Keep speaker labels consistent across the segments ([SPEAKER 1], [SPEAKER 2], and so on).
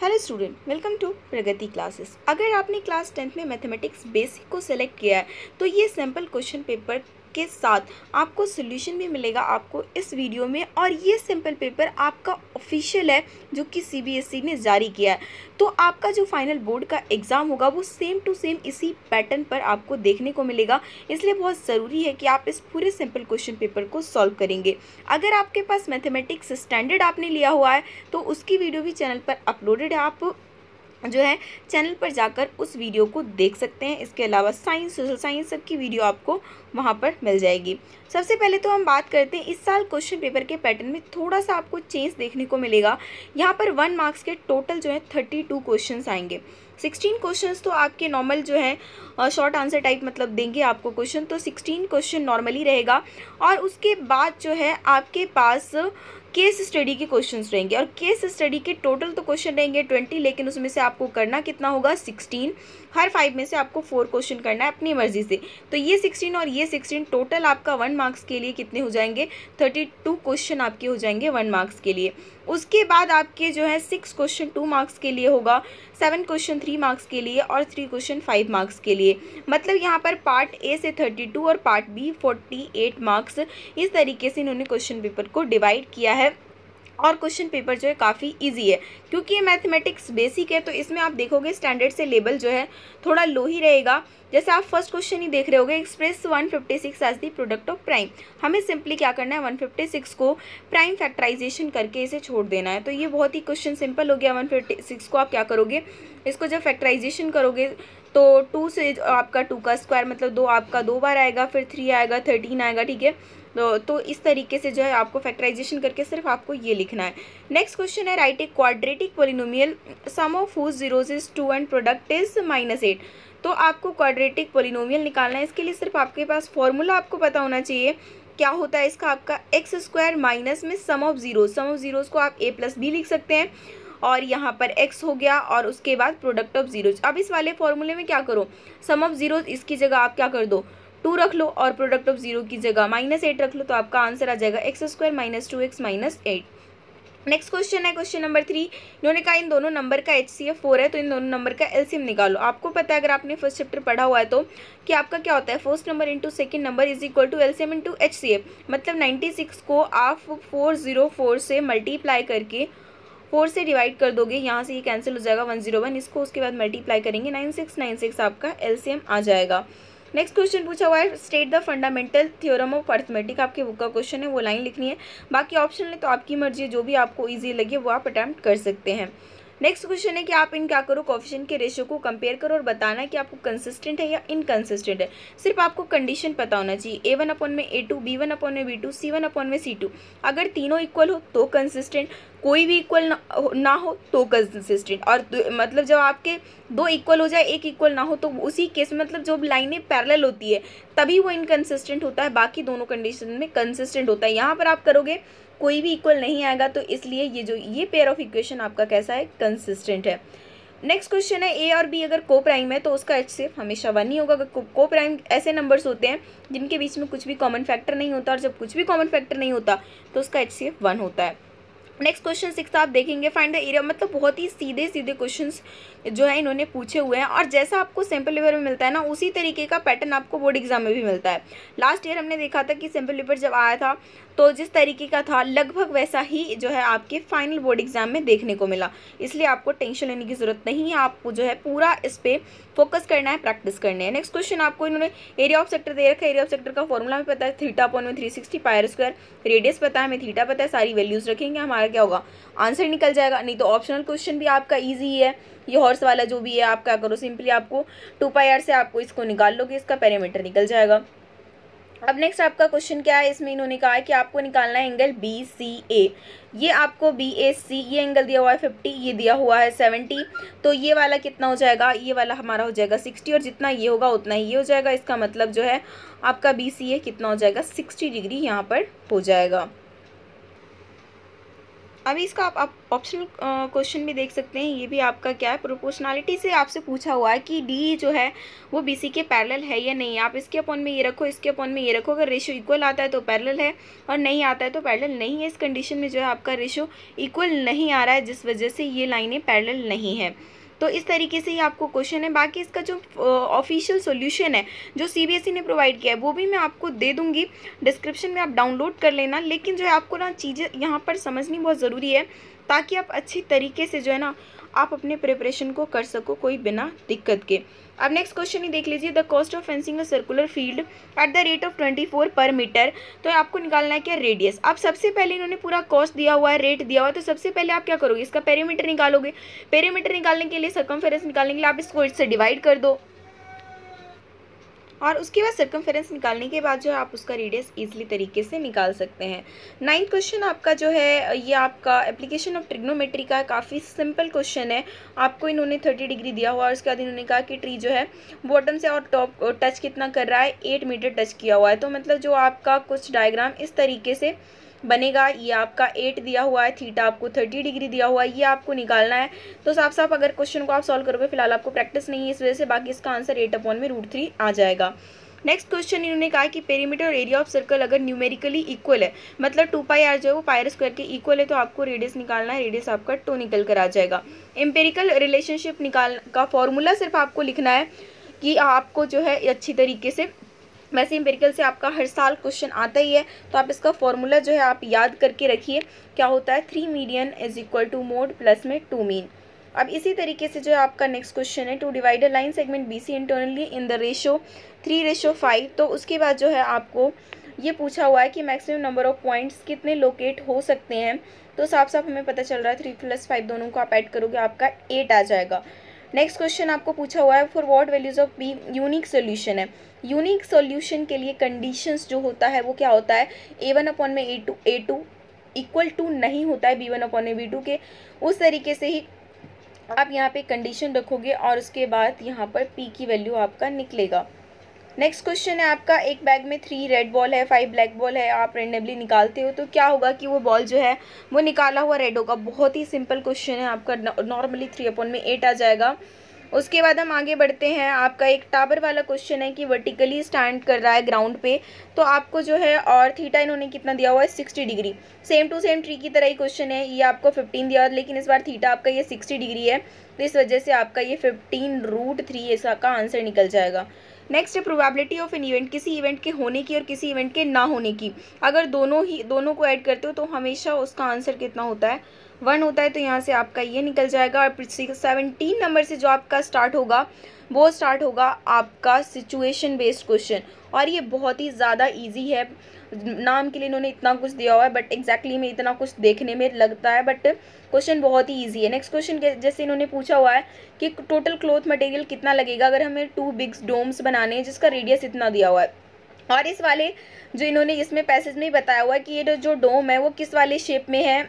[SPEAKER 1] Hello student, welcome to Pragati classes. अगर आपने class 10th में मैथमेटिक्स बेसिक को सेलेक्ट किया है तो ये सिंपल क्वेश्चन पेपर के साथ आपको सोल्यूशन भी मिलेगा आपको इस वीडियो में। और ये सिंपल पेपर आपका ऑफिशियल है जो कि सीबीएसई ने जारी किया है। तो आपका जो फाइनल बोर्ड का एग्ज़ाम होगा वो सेम टू सेम इसी पैटर्न पर आपको देखने को मिलेगा। इसलिए बहुत ज़रूरी है कि आप इस पूरे सिंपल क्वेश्चन पेपर को सॉल्व करेंगे। अगर आपके पास मैथमेटिक्स स्टैंडर्ड आपने लिया हुआ है तो उसकी वीडियो भी चैनल पर अपलोडेड है, आप जो है चैनल पर जाकर उस वीडियो को देख सकते हैं। इसके अलावा साइंस, सोशल साइंस सबकी वीडियो आपको वहां पर मिल जाएगी। सबसे पहले तो हम बात करते हैं इस साल क्वेश्चन पेपर के पैटर्न में थोड़ा सा आपको चेंज देखने को मिलेगा। यहाँ पर 1 मार्क्स के टोटल जो है 32 क्वेश्चंस आएंगे। 16 क्वेश्चंस तो आपके नॉर्मल जो है शॉर्ट आंसर टाइप मतलब देंगे आपको क्वेश्चन, तो 16 क्वेश्चन नॉर्मली रहेगा। और उसके बाद जो है आपके पास केस स्टडी के क्वेश्चंस रहेंगे। और केस स्टडी के टोटल तो क्वेश्चन रहेंगे 20, लेकिन उसमें से आपको करना कितना होगा 16। हर 5 में से आपको 4 क्वेश्चन करना है अपनी मर्जी से। तो ये 16 और ये 16 टोटल आपका 1 मार्क्स के लिए कितने हो जाएंगे, 32 क्वेश्चन आपके हो जाएंगे 1 मार्क्स के लिए। उसके बाद आपके जो है 6 क्वेश्चन 2 मार्क्स के लिए होगा, 7 क्वेश्चन 3 मार्क्स के लिए और 3 क्वेश्चन 5 मार्क्स के लिए। मतलब यहाँ पर पार्ट ए से 32 और पार्ट बी 48 मार्क्स, इस तरीके से इन्होंने क्वेश्चन पेपर को डिवाइड किया है। और क्वेश्चन पेपर जो है काफ़ी इजी है क्योंकि ये मैथमेटिक्स बेसिक है। तो इसमें आप देखोगे स्टैंडर्ड से लेवल जो है थोड़ा लो ही रहेगा। जैसे आप फर्स्ट क्वेश्चन ही देख रहे होगे, express 156 as the product of prime. हमें सिंपली क्या करना है, 156 को प्राइम फैक्टराइजेशन करके इसे छोड़ देना है। तो ये बहुत ही क्वेश्चन सिंपल हो गया। 156 को आप क्या करोगे, इसको जब फैक्टराइजेशन करोगे तो 2 से आपका 2 का स्क्वायर मतलब 2 आपका 2 बार आएगा, फिर 3 आएगा, 13 आएगा, ठीक है। तो इस तरीके से जो है आपको फैक्टराइजेशन करके सिर्फ आपको ये लिखना है। नेक्स्ट क्वेश्चन है, write a quadratic polynomial sum of whose zeros is 2 and product is -8। तो आपको क्वाड्रेटिक पॉलिनोमियल निकालना है। इसके लिए सिर्फ आपके पास फॉर्मूला आपको पता होना चाहिए। क्या होता है इसका, आपका एक्स स्क्वायर माइनस में सम ऑफ जीरोज को आप a + b लिख सकते हैं। और यहाँ पर x हो गया और उसके बाद प्रोडक्ट ऑफ जीरोज। अब इस वाले फॉर्मूले में क्या करो, सम ऑफ जीरोज इसकी जगह आप क्या कर दो 2 रख लो और प्रोडक्ट ऑफ जीरो की जगह -8 रख लो। तो आपका आंसर आ जाएगा x² - 2x - 8। नेक्स्ट क्वेश्चन है क्वेश्चन नंबर 3। इन्होंने कहा इन दोनों नंबर का HCF 4 है तो इन दोनों नंबर का LCM निकालो। आपको पता है अगर आपने फर्स्ट चैप्टर पढ़ा हुआ है तो कि आपका क्या होता है, first number into second number is equal to LCM into HCF। मतलब 96 को आप 404 से मल्टीप्लाई करके 4 से डिवाइड कर दोगे, यहाँ से ये कैंसिल हो जाएगा 101, इसको उसके बाद मल्टीप्लाई करेंगे 9696 आपका LCM आ जाएगा। नेक्स्ट क्वेश्चन पूछा हुआ है, state the fundamental theorem of arithmetic. आपके बुक का क्वेश्चन है, वो लाइन लिखनी है। बाकी ऑप्शन है तो आपकी मर्जी है, जो भी आपको इजी लगे वो आप अटेम्प्ट कर सकते हैं। नेक्स्ट क्वेश्चन है कि आप इन क्या करो, कोएफिशिएंट के रेशियो को कंपेयर करो और बताना है कि आपको कंसिस्टेंट है या इनकंसिस्टेंट है। सिर्फ आपको कंडीशन पता होना चाहिए, A1/A2, B1/B2, C1/C2। अगर तीनों इक्वल हो तो कंसिस्टेंट, कोई भी इक्वल ना हो तो कंसिस्टेंट। और मतलब जब आपके 2 इक्वल हो जाए, 1 इक्वल ना हो तो उसी केस में मतलब जब लाइनें पैरेलल होती है तभी वो इनकंसिस्टेंट होता है, बाकी दोनों कंडीशन में कंसिस्टेंट होता है। यहाँ पर आप करोगे कोई भी इक्वल नहीं आएगा, तो इसलिए ये पेयर ऑफ इक्वेशन आपका कैसा है, कंसिस्टेंट है। नेक्स्ट क्वेश्चन है, ए और बी अगर को प्राइम है तो उसका HCF हमेशा 1 ही होगा। अगर को प्राइम ऐसे नंबर्स होते हैं जिनके बीच में कुछ भी कॉमन फैक्टर नहीं होता, और जब कुछ भी कॉमन फैक्टर नहीं होता तो उसका HCF 1 होता है। नेक्स्ट क्वेश्चन 6 आप देखेंगे, फाइंड द एरिया। मतलब बहुत ही सीधे सीधे क्वेश्चंस जो है इन्होंने पूछे हुए हैं। और जैसा आपको सिंपल पेपर में मिलता है ना, उसी तरीके का पैटर्न आपको बोर्ड एग्जाम में भी मिलता है। लास्ट ईयर हमने देखा था कि सिंपल पेपर जब आया था तो जिस तरीके का था लगभग वैसा ही जो है आपके फाइनल बोर्ड एग्जाम में देखने को मिला। इसलिए आपको टेंशन लेने की जरूरत नहीं है, आपको जो है पूरा इस पर फोकस करना है, प्रैक्टिस करनी है। नेक्स्ट क्वेश्चन आपको इन्होंने एरिया ऑफ सेक्टर दे रखा है। एरिया ऑफ सेक्टर का फॉर्मूला हमें पता है, θ/360 πr²। रेडियस पता है, हमें थीटा पता है, सारी वैल्यूज रखेंगे, हमारा क्या होगा, आंसर निकल जाएगा। नहीं तो ऑप्शनल क्वेश्चन भी आपका ईजी है, ये हॉर्स वाला जो भी है आप क्या करो, सिंपली आपको 2πr से आपको इसको निकाल लोगे, इसका पैरामीटर निकल जाएगा। अब नेक्स्ट आपका क्वेश्चन क्या है, इसमें इन्होंने कहा है कि आपको निकालना है एंगल BCA। ये आपको BAC ये एंगल दिया हुआ है 50, ये दिया हुआ है 70। तो ये वाला कितना हो जाएगा, ये वाला हमारा हो जाएगा 60, और जितना ये होगा उतना ही ये हो जाएगा। इसका मतलब जो है आपका BCA कितना हो जाएगा, 60 डिग्री यहाँ पर हो जाएगा। अभी इसका आप ऑप्शनल क्वेश्चन भी देख सकते हैं। ये भी आपका क्या है, प्रोपोर्शनलिटी से आपसे पूछा हुआ है कि डी जो है वो बीसी के पैरेलल है या नहीं। आप इसके अपॉन में ये रखो, इसके अपॉन में ये रखो। अगर रेशियो इक्वल आता है तो पैरेलल है, और नहीं आता है तो पैरेलल नहीं है। इस कंडीशन में जो है आपका रेशियो इक्वल नहीं आ रहा है, जिस वजह से ये लाइनें पैरेलल नहीं है। तो इस तरीके से ही आपको क्वेश्चन है। बाकी इसका जो ऑफिशियल सॉल्यूशन है जो सीबीएसई ने प्रोवाइड किया है वो भी मैं आपको दे दूंगी डिस्क्रिप्शन में, आप डाउनलोड कर लेना। लेकिन जो है आपको ना चीज़ें यहाँ पर समझनी बहुत ज़रूरी है, ताकि आप अच्छी तरीके से जो है ना आप अपने प्रिपरेशन को कर सको कोई बिना दिक्कत के। अब नेक्स्ट क्वेश्चन ही देख लीजिए, the cost of fencing a circular field at the rate of 24 पर मीटर। तो आपको निकालना है क्या, रेडियस। अब सबसे पहले इन्होंने पूरा कॉस्ट दिया हुआ है, रेट दिया हुआ है, तो सबसे पहले आप क्या करोगे, इसका पेरीमीटर निकालोगे। पेरीमीटर निकालने के लिए, सर्कमफेरेंस निकालने के लिए आप इसको इससे डिवाइड कर दो, और उसके बाद सर्कमफेरेंस निकालने के बाद जो है आप उसका रेडियस इजीली तरीके से निकाल सकते हैं। 9th क्वेश्चन आपका जो है ये आपका एप्लीकेशन ऑफ ट्रिग्नोमेट्री का काफ़ी सिंपल क्वेश्चन है। आपको इन्होंने 30 डिग्री दिया हुआ है, और उसके बाद इन्होंने कहा कि ट्री जो है बॉटम से और टॉप टच कितना कर रहा है, 8 मीटर टच किया हुआ है। तो मतलब जो आपका कुछ डायग्राम इस तरीके से बनेगा। ये आपका 8 दिया हुआ है, थीटा आपको 30 डिग्री दिया हुआ है, ये आपको निकालना है। तो साफ साफ अगर क्वेश्चन को आप सॉल्व करोगे, फिलहाल आपको प्रैक्टिस नहीं है इस वजह से, बाकी इसका आंसर 8/√3 आ जाएगा। नेक्स्ट क्वेश्चन इन्होंने कहा कि पेरीमीटर और एरिया ऑफ सर्कल अगर न्यूमेरिकली इक्वल है, मतलब 2πr जो है वो पायर स्क्वायर के इक्वल है, तो आपको रेडियस निकालना है। रेडियस आपका 2 निकल कर आ जाएगा। एम्पेरिकल रिलेशनशिप निकाल का फॉर्मूला सिर्फ आपको लिखना है कि आपको जो है अच्छी तरीके से, वैसे एम्पेरिकल से आपका हर साल क्वेश्चन आता ही है, तो आप इसका फॉर्मूला जो है आप याद करके रखिए। क्या होता है, 3 median is equal to mode plus में 2 मीन। अब इसी तरीके से जो है आपका नेक्स्ट क्वेश्चन है, to divide a line segment BC internally in the ratio 3:5। तो उसके बाद जो है आपको ये पूछा हुआ है कि मैक्सिमम नंबर ऑफ पॉइंट्स कितने लोकेट हो सकते हैं। तो साफ साफ हमें पता चल रहा है 3 + 5 दोनों को आप ऐड करोगे आपका 8 आ जाएगा। नेक्स्ट क्वेश्चन आपको पूछा हुआ है, for what values of be unique solution है। यूनिक सॉल्यूशन के लिए कंडीशंस जो होता है वो क्या होता है, a1/a2 इक्वल टू नहीं होता है b1/b2 के। उस तरीके से ही आप यहाँ पे कंडीशन रखोगे, और उसके बाद यहाँ पर p की वैल्यू आपका निकलेगा। नेक्स्ट क्वेश्चन है आपका, एक बैग में 3 रेड बॉल है, 5 ब्लैक बॉल है, आप रेंडमली निकालते हो तो क्या होगा कि वो बॉल जो है वो निकाला हुआ रेड होगा। बहुत ही सिंपल क्वेश्चन है आपका, नॉर्मली 3/8 आ जाएगा। उसके बाद हम आगे बढ़ते हैं, आपका एक टावर वाला क्वेश्चन है कि वर्टिकली स्टैंड कर रहा है ग्राउंड पे, तो आपको जो है, और थीटा इन्होंने कितना दिया हुआ है, 60 degree. Same to same tree की तरह ही क्वेश्चन है, ये आपको 15 दिया, लेकिन इस बार थीटा आपका ये 60 डिग्री है, तो इस वजह से आपका ये 15√3 इसका आंसर निकल जाएगा। नेक्स्ट है प्रोबेबिलिटी ऑफ एन इवेंट, किसी इवेंट के होने की और किसी इवेंट के ना होने की। अगर दोनों को ऐड करते हो तो हमेशा उसका आंसर कितना होता है, 1 होता है। तो यहाँ से आपका ये निकल जाएगा। और 17 नंबर से जो आपका स्टार्ट होगा वो स्टार्ट होगा आपका सिचुएशन बेस्ड क्वेश्चन, और ये बहुत ही ज़्यादा इजी है। नाम के लिए इन्होंने इतना कुछ दिया हुआ है, बट एग्जैक्टली में इतना कुछ देखने में लगता है, बट क्वेश्चन बहुत ही इजी है। नेक्स्ट क्वेश्चन जैसे इन्होंने पूछा हुआ है कि टोटल क्लॉथ मटेरियल कितना लगेगा अगर हमें 2 बिग डोम्स बनाने हैं जिसका रेडियस इतना दिया हुआ है। और इस वाले जो इन्होंने इसमें पैसेज में बताया हुआ है कि ये जो डोम है वो किस वाले शेप में है,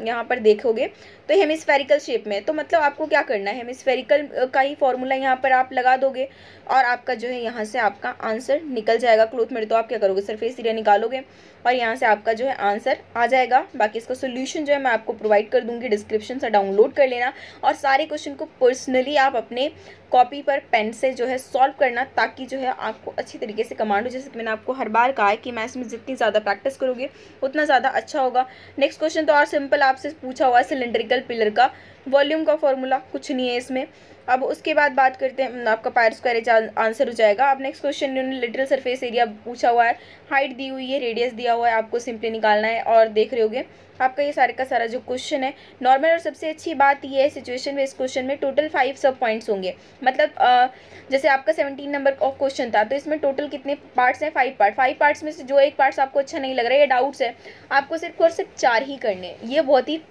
[SPEAKER 1] यहाँ पर देखोगे तो हेमिस्फेरिकल शेप में है। तो मतलब आपको क्या करना है, हेमिस्फेरिकल का ही फॉर्मूला यहाँ पर आप लगा दोगे, और आपका जो है यहाँ से आपका आंसर निकल जाएगा। क्लॉथ में तो आप क्या करोगे, सरफेस एरिया निकालोगे, और यहाँ से आपका जो है आंसर आ जाएगा। बाकी इसका सोल्यूशन जो है मैं आपको प्रोवाइड कर दूँगी, डिस्क्रिप्शन से डाउनलोड कर लेना, और सारे क्वेश्चन को पर्सनली आप अपने कॉपी पर पेन से जो है सॉल्व करना, ताकि जो है आपको अच्छी तरीके से कमांड हो। जैसे कि मैंने आपको हर बार कहा है कि मैथ्स में जितनी ज़्यादा प्रैक्टिस करोगे उतना ज़्यादा अच्छा होगा। नेक्स्ट क्वेश्चन तो और सिंपल आपसे पूछा हुआ है, सिलेंड्रिकल पिलर का वॉल्यूम का फॉर्मूला कुछ नहीं है इसमें। अब उसके बाद बात करते हैं, आपका पायर स्क्वायर आंसर हो जाएगा। अब नेक्स्ट क्वेश्चन इन्होंने लिटरल सरफेस एरिया पूछा हुआ है, हाइट दी हुई है, रेडियस दिया हुआ है, आपको सिंपली निकालना है। और देख रहे होगे आपका ये सारे का सारा जो क्वेश्चन है नॉर्मल। और सबसे अच्छी बात ये है, सिचुएशन बेस्ड क्वेश्चन में टोटल 5 सब पॉइंट्स होंगे। मतलब जैसे आपका 17 नंबर ऑफ क्वेश्चन था, तो इसमें टोटल कितने पार्ट्स हैं, 5 पार्ट। 5 पार्ट्स में से जो एक पार्ट्स आपको अच्छा नहीं लग रहा है या डाउट्स है, आपको सिर्फ और सिर्फ 4 ही करने हैं। ये बहुत ही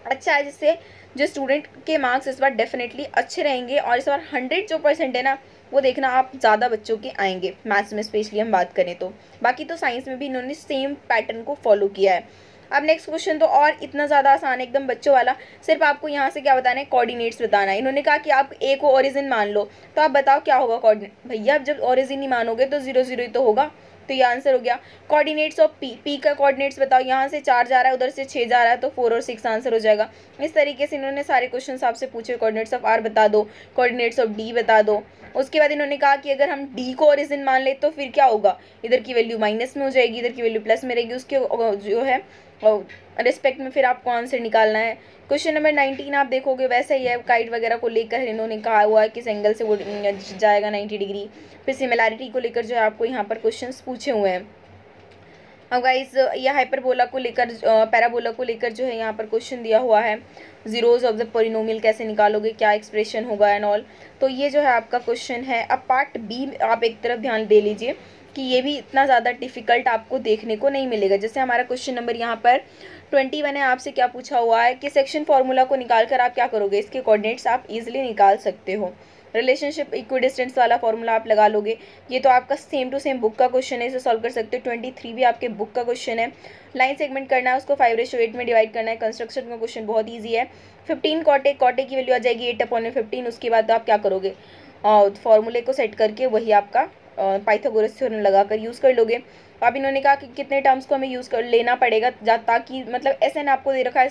[SPEAKER 1] अच्छा है, जिससे जो स्टूडेंट के मार्क्स इस बार डेफिनेटली अच्छे रहेंगे। और इस बार 100 जो % है ना, वो देखना आप ज़्यादा बच्चों के आएंगे मैथ्स में, स्पेशली हम बात करें तो। बाकी तो साइंस में भी इन्होंने सेम पैटर्न को फॉलो किया है। अब नेक्स्ट क्वेश्चन तो और इतना ज़्यादा आसान है, एकदम बच्चों वाला। सिर्फ आपको यहाँ से क्या बताना है, कोऑर्डिनेट्स बताना है। इन्होंने कहा कि आप ए को ओरिजिन मान लो, तो आप बताओ क्या होगा कोऑर्डिनेट। भैया अब जब ओरिजिन ही मानोगे तो 0 0 ही तो होगा, तो ये आंसर हो गया। कोऑर्डिनेट्स ऑफ पी का कोऑर्डिनेट्स बताओ, यहाँ से 4 जा रहा है, उधर से 6 जा रहा है, तो 4 और 6 आंसर हो जाएगा। इस तरीके से इन्होंने सारे क्वेश्चन आपसे पूछे। कोऑर्डिनेट्स ऑफ आर बता दो, कोऑर्डिनेट्स ऑफ डी बता दो। उसके बाद इन्होंने कहा कि अगर हम डी को ओरिजिन मान ले तो फिर क्या होगा, इधर की वैल्यू माइनस में हो जाएगी, इधर की वैल्यू प्लस में रहेगी, उसके जो है रिस्पेक्ट में फिर आपको आंसर निकालना है। क्वेश्चन नंबर 19 आप देखोगे वैसा ही है, काइट वगैरह को लेकर इन्होंने कहा हुआ है किस एंगल से वो जाएगा 90 डिग्री। फिर सिमिलैरिटी को लेकर जो है आपको यहाँ पर क्वेश्चंस पूछे हुए हैं। अब गाइस ये हाइपरबोला को लेकर पैराबोला को लेकर जो है यहाँ पर क्वेश्चन दिया हुआ है, जीरोज ऑफ द पोलिनोमियल कैसे निकालोगे, क्या एक्सप्रेशन होगा एंड ऑल। तो ये जो है आपका क्वेश्चन है। अब पार्ट बी आप एक तरफ ध्यान दे लीजिए कि ये भी इतना ज़्यादा डिफिकल्ट आपको देखने को नहीं मिलेगा। जैसे हमारा क्वेश्चन नंबर यहाँ पर 21 है, आपसे क्या पूछा हुआ है कि सेक्शन फार्मूला को निकाल कर आप क्या करोगे, इसके कोऑर्डिनेट्स आप इजीली निकाल सकते हो। रिलेशनशिप इक्विडिस्टेंस वाला फॉर्मूला आप लगा लोगे। ये तो आपका सेम टू सेम बुक का क्वेश्चन है, इसे सॉल्व कर सकते हो। 23 भी आपके बुक का क्वेश्चन है। लाइन सेगमेंट करना है, उसको 5/8 में डिवाइड करना है। कंस्ट्रक्शन का क्वेश्चन बहुत ईजी है। 15 कॉटे की वैल्यू आ जाएगी 8/15। उसके बाद आप क्या करोगे, फॉर्मूले को सेट करके वही आपका पाइथागोरस थ्योरम लगाकर यूज़ कर लोगे। अब इन्होंने कहा कि कितने टर्म्स को हमें यूज़ कर लेना पड़ेगा, ताकि मतलब SN आपको दे रखा है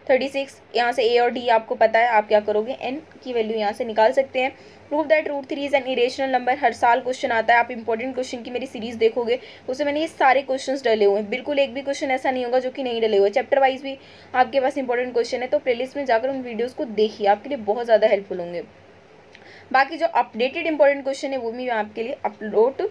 [SPEAKER 1] 36, यहाँ से A और D आपको पता है, आप क्या करोगे, N की वैल्यू यहाँ से निकाल सकते हैं। Prove that √3 is an irrational number, हर साल क्वेश्चन आता है। आप इंपॉर्टेंट क्वेश्चन की मेरी सीरीज देखोगे, उसमें मैंने ये सारे क्वेश्चंस डले हुए हैं, बिल्कुल एक भी क्वेश्चन ऐसा नहीं होगा जो कि नहीं डले हुए। चैप्टर वाइज भी आपके पास इंपॉर्टेंट क्वेश्चन है, तो प्लेलिस्ट में जाकर उन वीडियोज़ को देखिए, आपके लिए बहुत ज़्यादा हेल्पफुल होंगे। बाकी जो अपडेटेड इंपॉर्टेंट क्वेश्चन है वो भी मैं आपके लिए अपलोड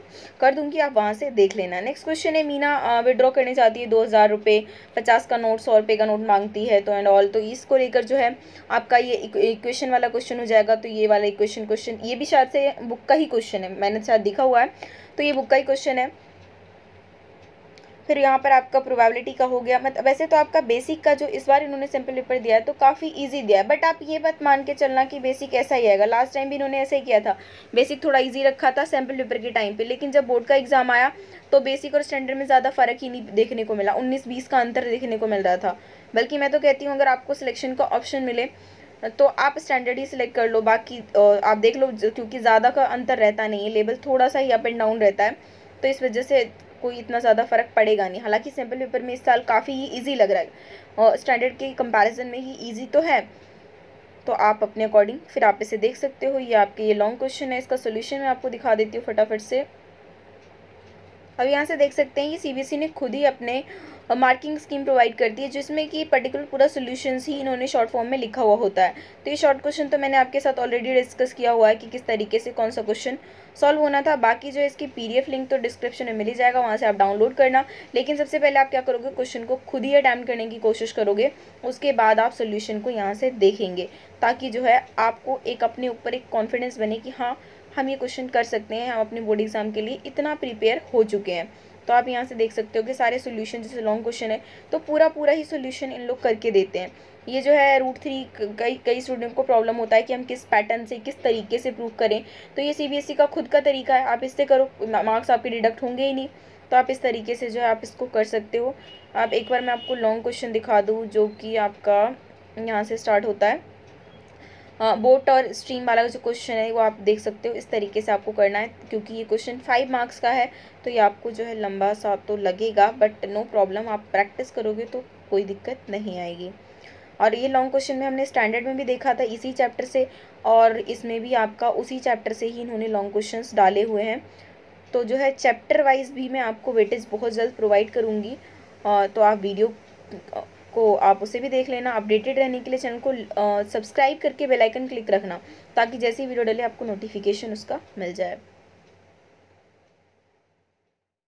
[SPEAKER 1] कर दूंगी, आप वहाँ से देख लेना। नेक्स्ट क्वेश्चन है, मीना विड्रॉ करने चाहती है 2000 रुपये, 50 का नोट, 100 रुपये का नोट मांगती है, तो एंड ऑल। तो इसको लेकर जो है आपका ये इक्वेशन वाला क्वेश्चन हो जाएगा। तो ये वाला क्वेश्चन ये भी शायद से बुक का ही क्वेश्चन है, मैंने शायद दिखा हुआ है, तो ये बुक का ही क्वेश्चन है। फिर यहाँ पर आपका प्रोबेबिलिटी का हो गया। मतलब वैसे तो आपका बेसिक का जो इस बार इन्होंने सैम्पल पेपर दिया है तो काफ़ी इजी दिया है, बट आप ये बात मान के चलना कि बेसिक ऐसा ही आएगा। लास्ट टाइम भी इन्होंने ऐसे ही किया था, बेसिक थोड़ा इजी रखा था सैम्पल पेपर के टाइम पे, लेकिन जब बोर्ड का एग्जाम आया तो बेसिक और स्टैंडर्ड में ज़्यादा फ़र्क ही नहीं देखने को मिला, 19-20 का अंतर देखने को मिल रहा था। बल्कि मैं तो कहती हूँ अगर आपको सिलेक्शन का ऑप्शन मिले तो आप स्टैंडर्ड ही सिलेक्ट कर लो, बाकी आप देख लो, क्योंकि ज़्यादा का अंतर रहता नहीं है, लेवल थोड़ा सा ही अप एंड डाउन रहता है, तो इस वजह से कोई इतना ज़्यादा फ़र्क पड़ेगा नहीं। हालांकि सैम्पल पेपर में इस साल काफ़ी ही ईजी लग रहा है, और स्टैंडर्ड के कंपैरिजन में ही ईजी तो है, तो आप अपने अकॉर्डिंग फिर आप इसे देख सकते हो। ये आपके ये लॉन्ग क्वेश्चन है, इसका सोल्यूशन मैं आपको दिखा देती हूँ फटाफट से। अब यहाँ से देख सकते हैं ये CBSE ने खुद ही अपने मार्किंग स्कीम प्रोवाइड करती है, जिसमें कि पर्टिकुलर पूरा सोल्यूशंस ही इन्होंने शॉर्ट फॉर्म में लिखा हुआ होता है। तो ये शॉर्ट क्वेश्चन तो मैंने आपके साथ ऑलरेडी डिस्कस किया हुआ है कि किस तरीके से कौन सा क्वेश्चन सॉल्व होना था। बाकी जो है इसकी PDF लिंक तो डिस्क्रिप्शन में मिल ही जाएगा, वहाँ से आप डाउनलोड करना। लेकिन सबसे पहले आप क्या करोगे, क्वेश्चन को खुद ही अटैम्प्ट करने की कोशिश करोगे, उसके बाद आप सोल्यूशन को यहाँ से देखेंगे, ताकि जो है आपको एक अपने ऊपर एक कॉन्फिडेंस बने कि हाँ हम ये क्वेश्चन कर सकते हैं, हम अपने बोर्ड एग्जाम के लिए इतना प्रिपेयर हो चुके हैं। तो आप यहाँ से देख सकते हो कि सारे सोल्यूशन, जैसे लॉन्ग क्वेश्चन है तो पूरा ही सोल्यूशन इन लोग करके देते हैं। ये जो है √3 कई स्टूडेंट को प्रॉब्लम होता है कि हम किस पैटर्न से किस तरीके से प्रूव करें, तो ये CBSE का खुद का तरीका है, आप इससे करो, मार्क्स आपके डिडक्ट होंगे ही नहीं, तो आप इस तरीके से जो है आप इसको कर सकते हो। आप एक बार मैं आपको लॉन्ग क्वेश्चन दिखा दूँ जो कि आपका यहाँ से स्टार्ट होता है। बोट और स्ट्रीम वाला जो क्वेश्चन है वो आप देख सकते हो, इस तरीके से आपको करना है, क्योंकि ये क्वेश्चन 5 मार्क्स का है, तो ये आपको जो है लंबा सा तो लगेगा, बट नो प्रॉब्लम, आप प्रैक्टिस करोगे तो कोई दिक्कत नहीं आएगी। और ये लॉन्ग क्वेश्चन में हमने स्टैंडर्ड में भी देखा था इसी चैप्टर से, और इसमें भी आपका उसी चैप्टर से ही इन्होंने लॉन्ग क्वेश्चंस डाले हुए हैं। तो जो है चैप्टर वाइज भी मैं आपको वेटेज बहुत जल्द प्रोवाइड करूँगी, तो आप वीडियो को आप उसे भी देख लेना। अपडेटेड रहने के लिए चैनल को सब्सक्राइब करके बेल आइकन क्लिक रखना, ताकि जैसे ही वीडियो डले आपको नोटिफिकेशन उसका मिल जाए।